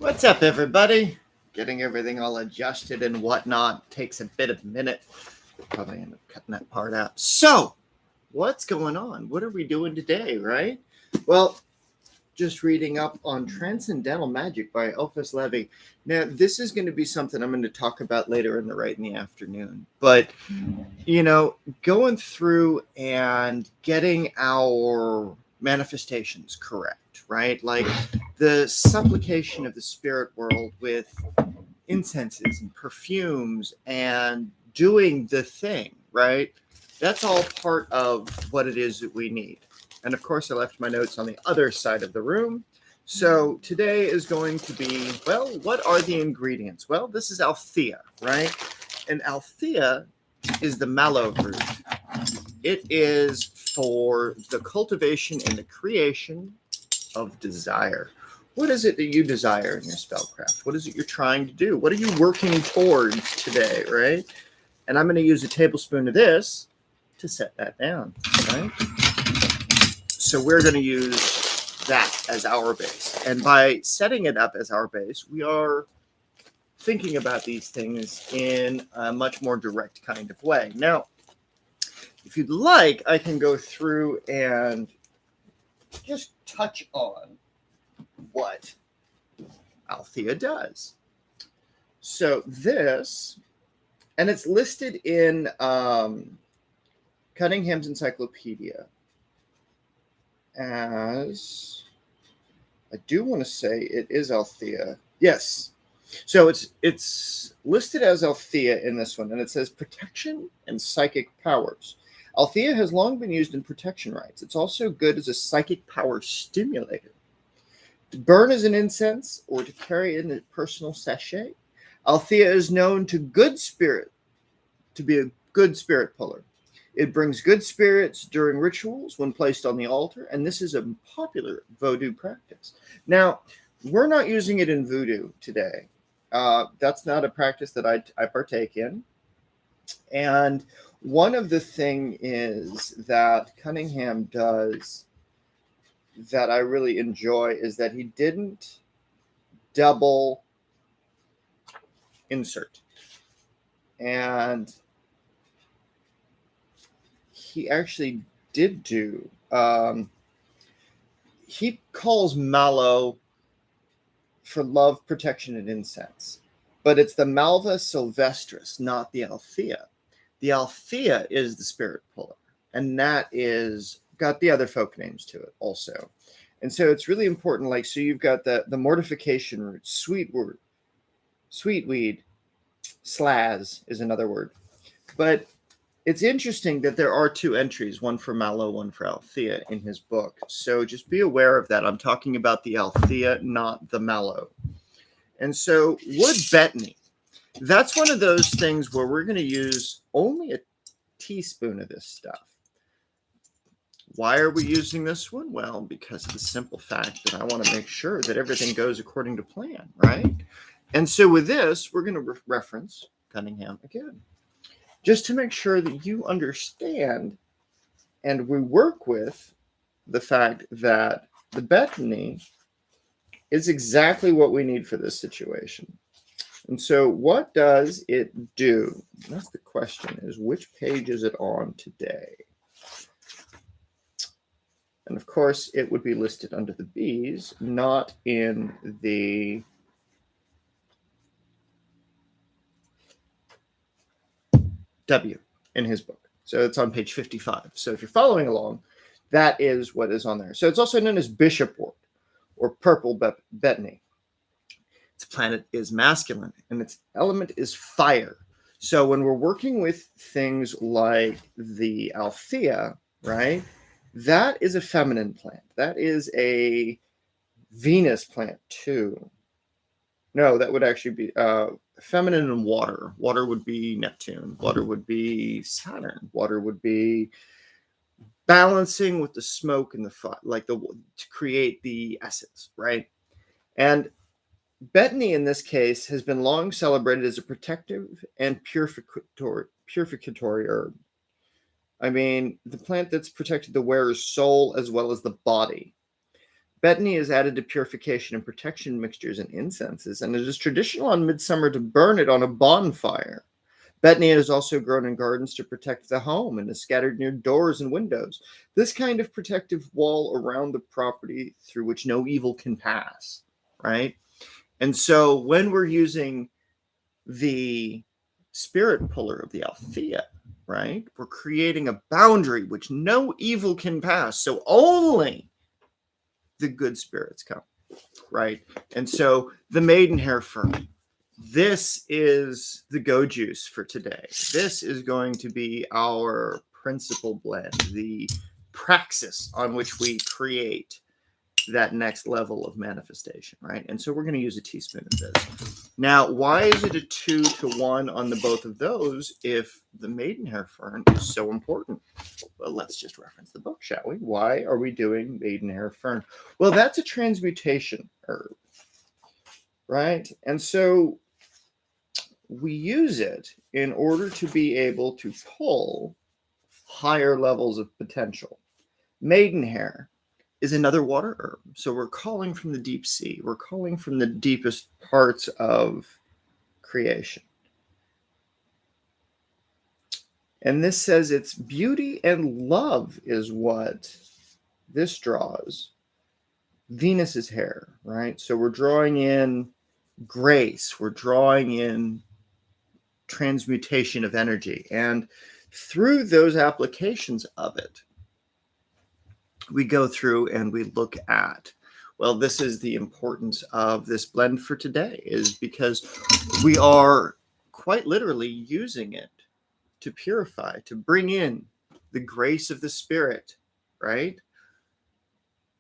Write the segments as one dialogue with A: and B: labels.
A: What's up, everybody? Getting everything all adjusted and whatnot takes a bit of a minute. Probably end up cutting that part out. So, what's going on? What are we doing today, right? Well, just reading up on Transcendental Magic by Elphus Levy. Now, this is going to be something I'm going to talk about later in the afternoon. But, going through and getting our manifestations correct, right? Like the supplication of the spirit world with incenses and perfumes and doing the thing, right? That's all part of what it is that we need. And of course, I left my notes on the other side of the room. So today is going to be, well, what are the ingredients? Well, this is Althea, right? And Althea is the mallow root. It is for the cultivation and the creation of desire. What is it that you desire in your spellcraft? What is it you're trying to do? What are you working towards today, right? And I'm going to use a tablespoon of this to set that down, right? So we're going to use that as our base. And by setting it up as our base, we are thinking about these things in a much more direct kind of way. Now, if you'd like, I can go through and just touch on what Althea does. So this, and it's listed in Cunningham's Encyclopedia as, I do want to say it is Althea. Yes. So it's listed as Althea in this one, and it says protection and psychic powers. Althea has long been used in protection rites. It's also good as a psychic power stimulator. To burn as an incense or to carry in a personal sachet, Althea is known to be a good spirit puller. It brings good spirits during rituals when placed on the altar, and this is a popular voodoo practice. Now, we're not using it in voodoo today. That's not a practice that I partake in. And one of the things is that Cunningham does that I really enjoy is that he didn't double insert. And he actually did do, he calls mallow for love, protection, and incense. But it's the Malva sylvestris, not the Althea. The Althea is the spirit puller, and that is got the other folk names to it also. And so it's really important. Like, so you've got the mortification root, sweetweed, slaz is another word. But it's interesting that there are two entries, one for mallow, one for Althea in his book. So just be aware of that. I'm talking about the Althea, not the mallow. And so wood betony, that's one of those things where we're going to use only a teaspoon of this stuff. Why are we using this one? Well, because of the simple fact that I want to make sure that everything goes according to plan, right? And so with this, we're going to reference Cunningham again, just to make sure that you understand and we work with the fact that the betony is exactly what we need for this situation. And so what does it do? That's the question, is which page is it on today? And of course, it would be listed under the B's, not in the W in his book. So it's on page 55. So if you're following along, that is what is on there. So it's also known as bishopwort or purple betony. Its planet is masculine and its element is fire. So when we're working with things like the Althea, right, that is a feminine plant. That is a Venus plant too. No, that would actually be feminine and water. Water would be Neptune. Water would be Saturn. Water would be balancing with the smoke and the fire, like to create the essence, right? And betony in this case has been long celebrated as a protective and purificatory herb. I mean, the plant that's protected the wearer's soul as well as the body. Betania is added to purification and protection mixtures and incenses, and it is traditional on midsummer to burn it on a bonfire. Betania is also grown in gardens to protect the home and is scattered near doors and windows. This kind of protective wall around the property through which no evil can pass, right? And so when we're using the spirit puller of the Althea, right, we're creating a boundary which no evil can pass. So only the good spirits come, right? And so the maidenhair fern, this is the go juice for today. This is going to be our principal blend, the praxis on which we create that next level of manifestation, right? And so we're going to use a teaspoon of this. Now, why is it a 2-to-1 on the both of those if the maidenhair fern is so important? Well, let's just reference the book, shall we? Why are we doing maidenhair fern? Well, that's a transmutation herb, right? And so we use it in order to be able to pull higher levels of potential. Maidenhair is another water herb. So we're calling from the deep sea. We're calling from the deepest parts of creation. And this says it's beauty and love is what this draws. Venus's hair, right? So we're drawing in grace. We're drawing in transmutation of energy. And through those applications of it, we go through and we look at, well, this is the importance of this blend for today, is because we are quite literally using it to purify, to bring in the grace of the spirit, right?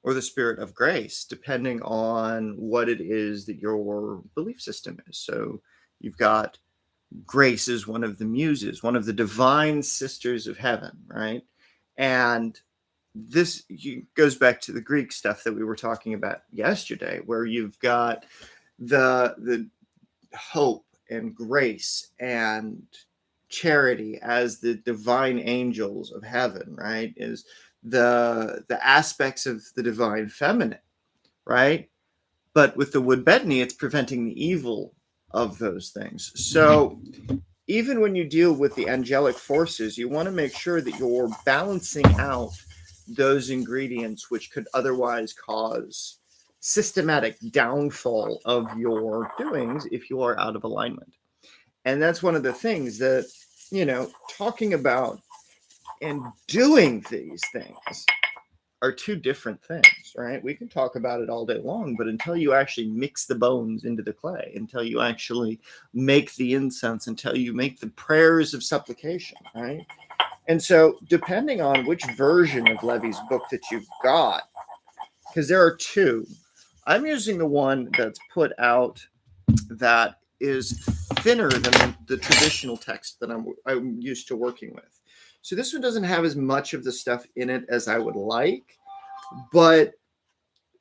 A: Or the spirit of grace, depending on what it is that your belief system is. So you've got grace is one of the muses, one of the divine sisters of heaven, right? And this goes back to the Greek stuff that we were talking about yesterday, where you've got the hope and grace and charity as the divine angels of heaven, right? Is the aspects of the divine feminine, right? But with the wood betony, it's preventing the evil of those things. So even when you deal with the angelic forces, you want to make sure that you're balancing out those ingredients which could otherwise cause systematic downfall of your doings if you are out of alignment. And that's one of the things that, talking about and doing these things are two different things, right? We can talk about it all day long, but until you actually mix the bones into the clay, until you actually make the incense, until you make the prayers of supplication, right? And so depending on which version of Levy's book that you've got, because there are two, I'm using the one that's put out that is thinner than the traditional text that I'm used to working with. So this one doesn't have as much of the stuff in it as I would like, but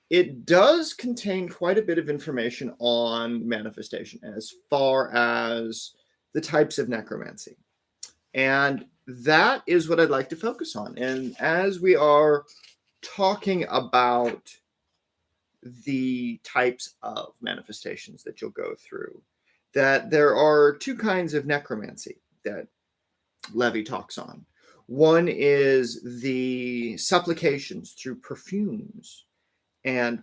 A: it does contain quite a bit of information on manifestation as far as the types of necromancy. And that is what I'd like to focus on. And as we are talking about the types of manifestations that you'll go through, that there are two kinds of necromancy that Levy talks on. One is the supplications through perfumes and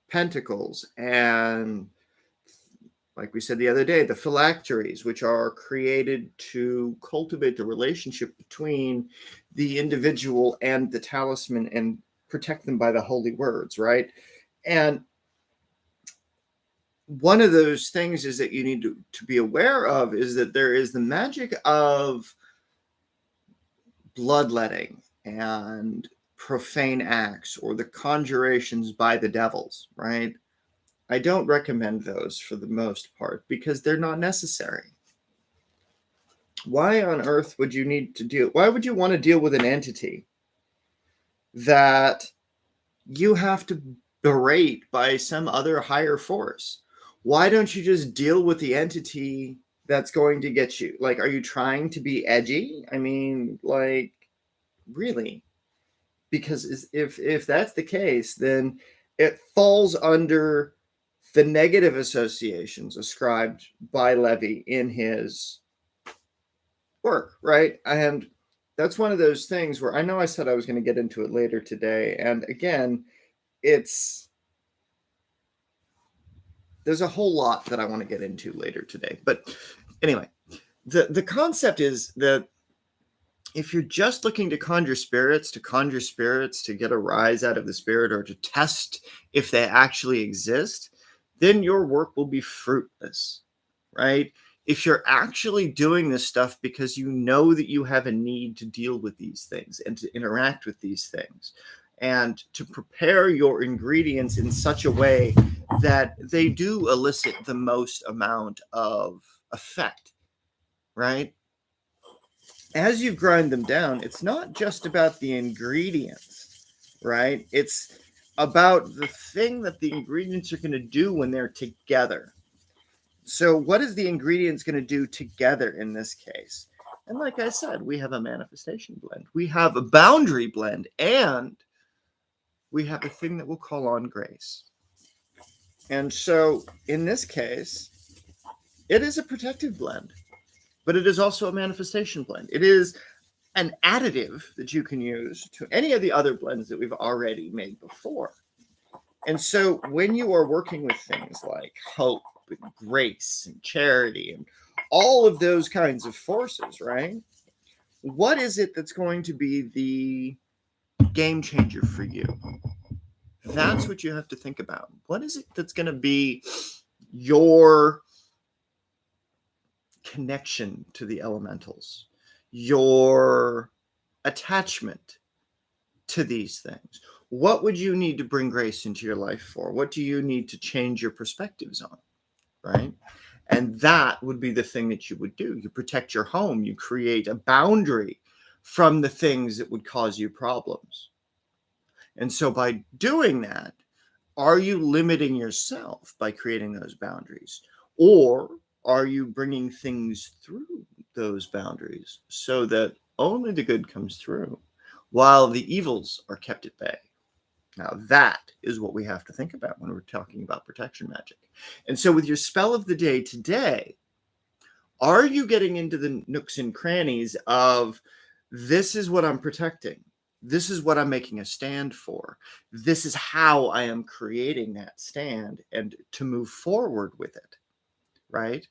A: pentacles and, like we said the other day, the phylacteries, which are created to cultivate the relationship between the individual and the talisman and protect them by the holy words, right? And one of those things is that you need to be aware of is that there is the magic of bloodletting and profane acts or the conjurations by the devils, right? I don't recommend those for the most part because they're not necessary. Why on earth would you need to deal? Why would you want to deal with an entity that you have to berate by some other higher force? Why don't you just deal with the entity that's going to get you? Like, are you trying to be edgy? I mean, like, really? because if that's the case, then it falls under the negative associations ascribed by Levy in his work, right? And that's one of those things where I know I said I was going to get into it later today. And again, there's a whole lot that I want to get into later today. But anyway, the concept is that if you're just looking to conjure spirits, to get a rise out of the spirit, or to test if they actually exist, then your work will be fruitless, right? If you're actually doing this stuff because you know that you have a need to deal with these things and to interact with these things, and to prepare your ingredients in such a way that they do elicit the most amount of effect, right? As you grind them down, it's not just about the ingredients, right? It's about the thing that the ingredients are going to do when they're together. So what is the ingredients going to do together in this case? And like I said, we have a manifestation blend. We have a boundary blend, and we have a thing that will call on grace. And so in this case, it is a protective blend, but it is also a manifestation blend. It is an additive that you can use to any of the other blends that we've already made before. And so when you are working with things like hope and grace and charity and all of those kinds of forces, right? What is it that's going to be the game changer for you? That's what you have to think about. What is it that's going to be your connection to the elementals, your attachment to these things? What would you need to bring grace into your life for? What do you need to change your perspectives on, right? And that would be the thing that you would do. You protect your home. You create a boundary from the things that would cause you problems. And so by doing that, are you limiting yourself by creating those boundaries? Or are you bringing things through those boundaries so that only the good comes through while the evils are kept at bay? Now, that is what we have to think about when we're talking about protection magic. And so with your spell of the day today, are you getting into the nooks and crannies of, this is what I'm protecting, this is what I'm making a stand for, this is how I am creating that stand and to move forward with it, right?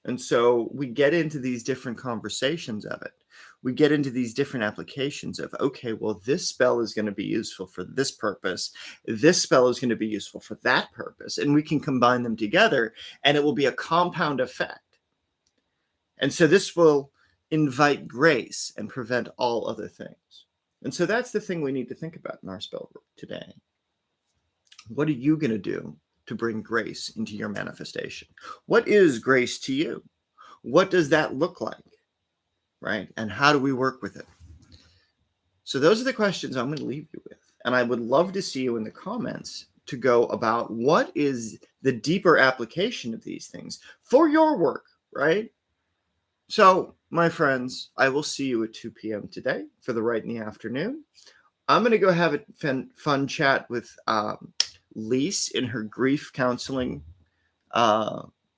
A: And so we get into these different conversations of it. We get into these different applications of, okay, well, this spell is going to be useful for this purpose. This spell is going to be useful for that purpose. And we can combine them together, and it will be a compound effect. And so this will invite grace and prevent all other things. And so that's the thing we need to think about in our spell work today. What are you going to do to bring grace into your manifestation? What is grace to you? What does that look like? Right? And how do we work with it? So those are the questions I'm going to leave you with. And I would love to see you in the comments to go about what is the deeper application of these things for your work, right? So, my friends, I will see you at 2 p.m. today for the Right in the Afternoon. I'm going to go have a fun chat with Lise in her grief counseling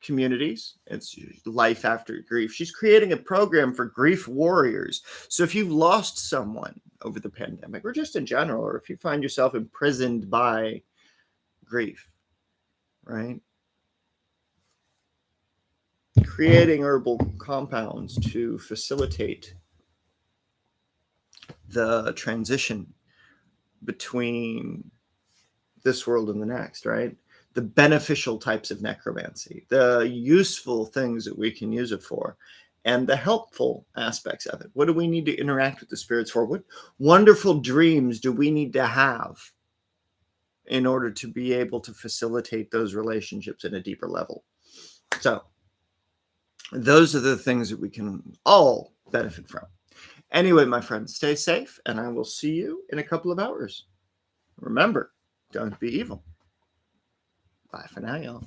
A: communities. It's life after grief. She's creating a program for grief warriors. So if you've lost someone over the pandemic, or just in general, or if you find yourself imprisoned by grief, right? Creating herbal compounds to facilitate the transition between this world and the next, right? The beneficial types of necromancy, the useful things that we can use it for, and the helpful aspects of it. What do we need to interact with the spirits for? What wonderful dreams do we need to have in order to be able to facilitate those relationships at a deeper level? So those are the things that we can all benefit from. Anyway, my friends, stay safe, and I will see you in a couple of hours. Remember, don't be evil. Bye for now, y'all.